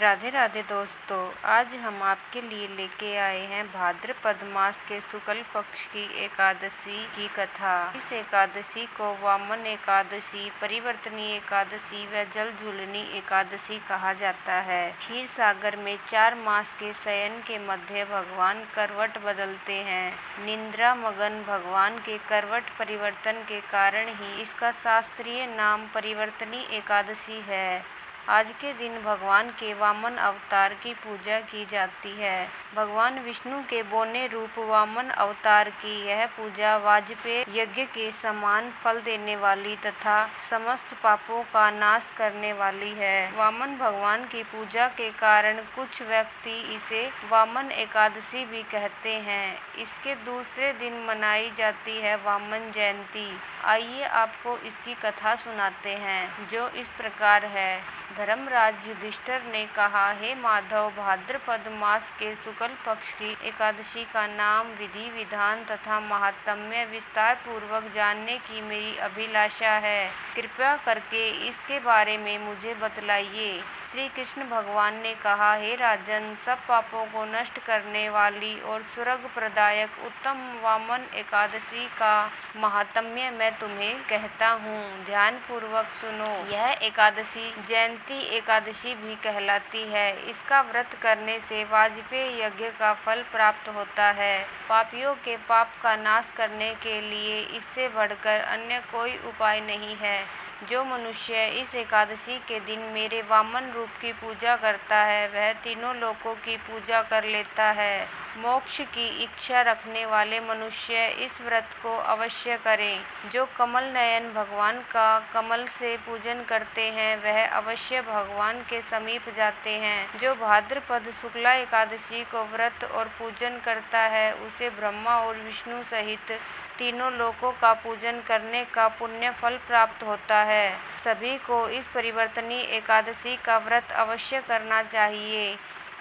राधे राधे दोस्तों, आज हम आपके लिए लेके आए हैं भाद्रपद मास के शुक्ल पक्ष की एकादशी की कथा। इस एकादशी को वामन एकादशी, परिवर्तनी एकादशी व जल झूलनी एकादशी कहा जाता है। क्षीर सागर में 4 मास के शयन के मध्य भगवान करवट बदलते हैं। निद्रा मगन भगवान के करवट परिवर्तन के कारण ही इसका शास्त्रीय नाम परिवर्तनी एकादशी है। आज के दिन भगवान के वामन अवतार की पूजा की जाती है। भगवान विष्णु के बोने रूप वामन अवतार की यह पूजा वाजपेय यज्ञ के समान फल देने वाली तथा समस्त पापों का नाश करने वाली है। वामन भगवान की पूजा के कारण कुछ व्यक्ति इसे वामन एकादशी भी कहते हैं। इसके दूसरे दिन मनाई जाती है वामन जयंती। आइए आपको इसकी कथा सुनाते हैं, जो इस प्रकार है। धर्मराज युधिष्ठिर ने कहा, हे माधव, भाद्रपद मास के शुक्ल पक्ष की एकादशी का नाम, विधि विधान तथा महात्म्य विस्तार पूर्वक जानने की मेरी अभिलाषा है। कृपया करके इसके बारे में मुझे बतलाइए। श्री कृष्ण भगवान ने कहा, हे राजन, सब पापों को नष्ट करने वाली और स्वर्ग प्रदायक उत्तम वामन एकादशी का महात्म्य मैं तुम्हें कहता हूँ। ध्यान पूर्वक सुनो। यह एकादशी जयंती एकादशी भी कहलाती है। इसका व्रत करने से वाजपेय यज्ञ का फल प्राप्त होता है। पापियों के पाप का नाश करने के लिए इससे बढ़कर अन्य कोई उपाय नहीं है। जो मनुष्य इस एकादशी के दिन मेरे वामन रूप की पूजा करता है, वह तीनों लोकों की पूजा कर लेता है। मोक्ष की इच्छा रखने वाले मनुष्य इस व्रत को अवश्य करें। जो कमल नयन भगवान का कमल से पूजन करते हैं, वह अवश्य भगवान के समीप जाते हैं। जो भाद्रपद शुक्ला एकादशी को व्रत और पूजन करता है, उसे ब्रह्मा और विष्णु सहित तीनों लोकों का पूजन करने का पुण्य फल प्राप्त होता है। सभी को इस परिवर्तनी एकादशी का व्रत अवश्य करना चाहिए,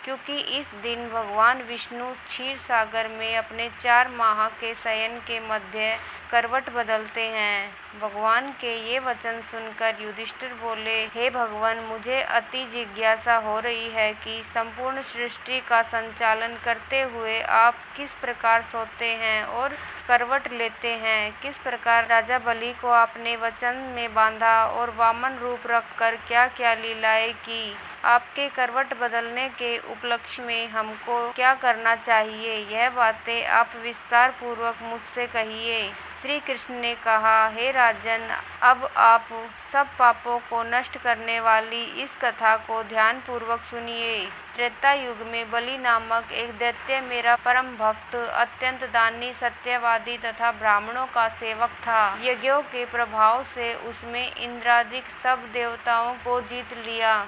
क्योंकि इस दिन भगवान विष्णु क्षीर सागर में अपने 4 माह के शयन के मध्य करवट बदलते हैं। भगवान के ये वचन सुनकर युधिष्ठिर बोले, हे भगवान, मुझे अति जिज्ञासा हो रही है कि संपूर्ण सृष्टि का संचालन करते हुए आप किस प्रकार सोते हैं और करवट लेते हैं। किस प्रकार राजा बलि को आपने वचन में बांधा और वामन रूप रखकर क्या क्या लीलाएं की। आपके करवट बदलने के उपलक्ष्य में हमको क्या करना चाहिए, यह बातें आप विस्तार पूर्वक मुझसे कहिए। श्री कृष्ण ने कहा, हे राजन, अब आप सब पापों को नष्ट करने वाली इस कथा को ध्यान पूर्वक सुनिए। त्रेता युग में बलि नामक एक दैत्य मेरा परम भक्त, अत्यंत दानी, सत्यवादी तथा ब्राह्मणों का सेवक था। यज्ञों के प्रभाव से उसमें इंद्रादिक सब देवताओं को जीत लिया।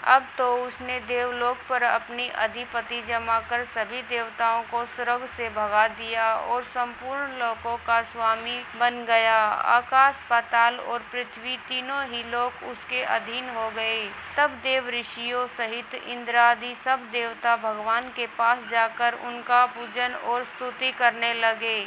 अब तो उसने देवलोक पर अपनी अधिपति जमाकर सभी देवताओं को स्वर्ग से भगा दिया और संपूर्ण लोकों का स्वामी बन गया। आकाश, पाताल और पृथ्वी तीनों ही लोक उसके अधीन हो गए। तब देव ऋषियों सहित इंद्रादि सब देवता भगवान के पास जाकर उनका पूजन और स्तुति करने लगे।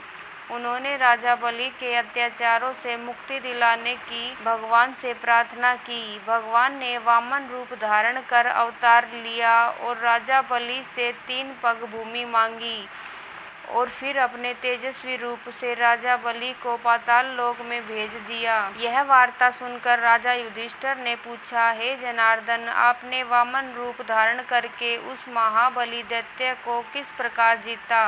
उन्होंने राजा बलि के अत्याचारों से मुक्ति दिलाने की भगवान से प्रार्थना की। भगवान ने वामन रूप धारण कर अवतार लिया और राजा बलि से 3 पग भूमि मांगी और फिर अपने तेजस्वी रूप से राजा बलि को पाताल लोक में भेज दिया। यह वार्ता सुनकर राजा युधिष्ठिर ने पूछा, हे जनार्दन, आपने वामन रूप धारण करके उस महाबली दैत्य को किस प्रकार जीता।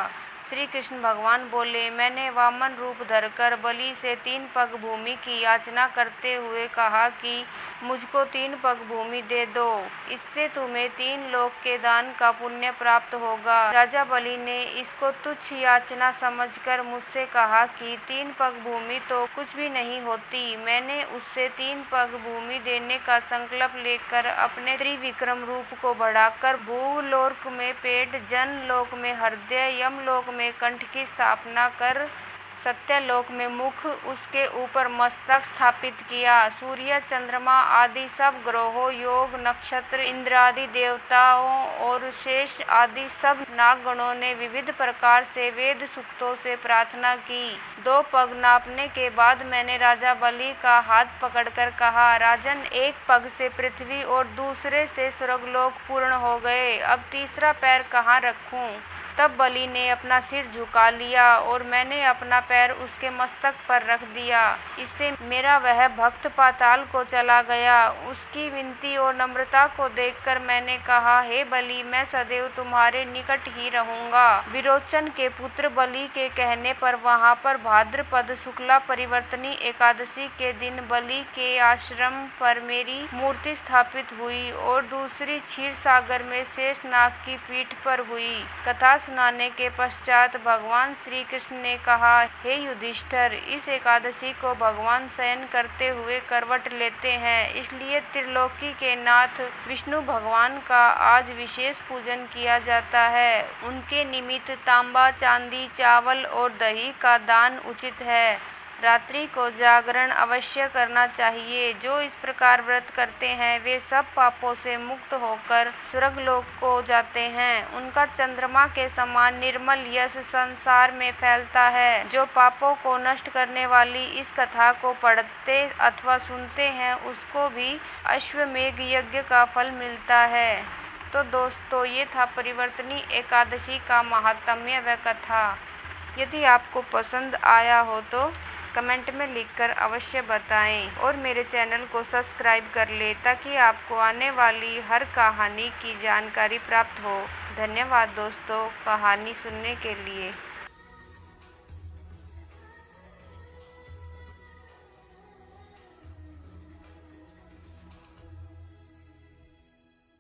श्री कृष्ण भगवान बोले, मैंने वामन रूप धरकर बलि से 3 पग भूमि की याचना करते हुए कहा कि मुझको 3 पग भूमि दे दो, इससे तुम्हें 3 लोक के दान का पुण्य प्राप्त होगा। राजा बलि ने इसको तुच्छ याचना समझकर मुझसे कहा कि 3 पग भूमि तो कुछ भी नहीं होती। मैंने उससे 3 पग भूमि देने का संकल्प लेकर अपने त्रिविक्रम रूप को बढ़ाकर भूलोक में पेट, जनलोक में हृदय, यमलोक में कंठ की स्थापना कर सत्यलोक में मुख, उसके ऊपर मस्तक स्थापित किया। सूर्य, चंद्रमा आदि सब ग्रहों, योग, नक्षत्र, इंद्र आदि देवताओं और शेष आदि सब नागगणों ने विविध प्रकार से वेद सूक्तों से प्रार्थना की। 2 पग नापने के बाद मैंने राजा बलि का हाथ पकड़कर कहा, राजन, एक पग से पृथ्वी और दूसरे से स्वर्गलोक पूर्ण हो गए, अब तीसरा पैर कहाँ रखूं? तब बलि ने अपना सिर झुका लिया और मैंने अपना पैर उसके मस्तक पर रख दिया। इससे मेरा वह भक्त पाताल को चला गया। उसकी विनती और नम्रता को देखकर मैंने कहा, हे बलि, मैं सदैव तुम्हारे निकट ही रहूंगा। विरोचन के पुत्र बलि के कहने पर वहां पर भाद्रपद शुक्ला परिवर्तनी एकादशी के दिन बलि के आश्रम पर मेरी मूर्ति स्थापित हुई और दूसरी क्षीर सागर में शेषनाग की पीठ पर हुई। कथा सुनाने के पश्चात भगवान श्री कृष्ण ने कहा, हे युधिष्ठिर, इस एकादशी को भगवान शयन करते हुए करवट लेते हैं, इसलिए त्रिलोकी के नाथ विष्णु भगवान का आज विशेष पूजन किया जाता है। उनके निमित्त तांबा, चांदी, चावल और दही का दान उचित है। रात्रि को जागरण अवश्य करना चाहिए। जो इस प्रकार व्रत करते हैं वे सब पापों से मुक्त होकर स्वर्गलोक को जाते हैं। उनका चंद्रमा के समान निर्मल यश संसार में फैलता है। जो पापों को नष्ट करने वाली इस कथा को पढ़ते अथवा सुनते हैं उसको भी अश्वमेघ यज्ञ का फल मिलता है। तो दोस्तों, ये था परिवर्तनी एकादशी का महात्म्य व कथा। यदि आपको पसंद आया हो तो कमेंट में लिखकर अवश्य बताएं और मेरे चैनल को सब्सक्राइब कर लें ताकि आपको आने वाली हर कहानी की जानकारी प्राप्त हो। धन्यवाद दोस्तों, कहानी सुनने के लिए।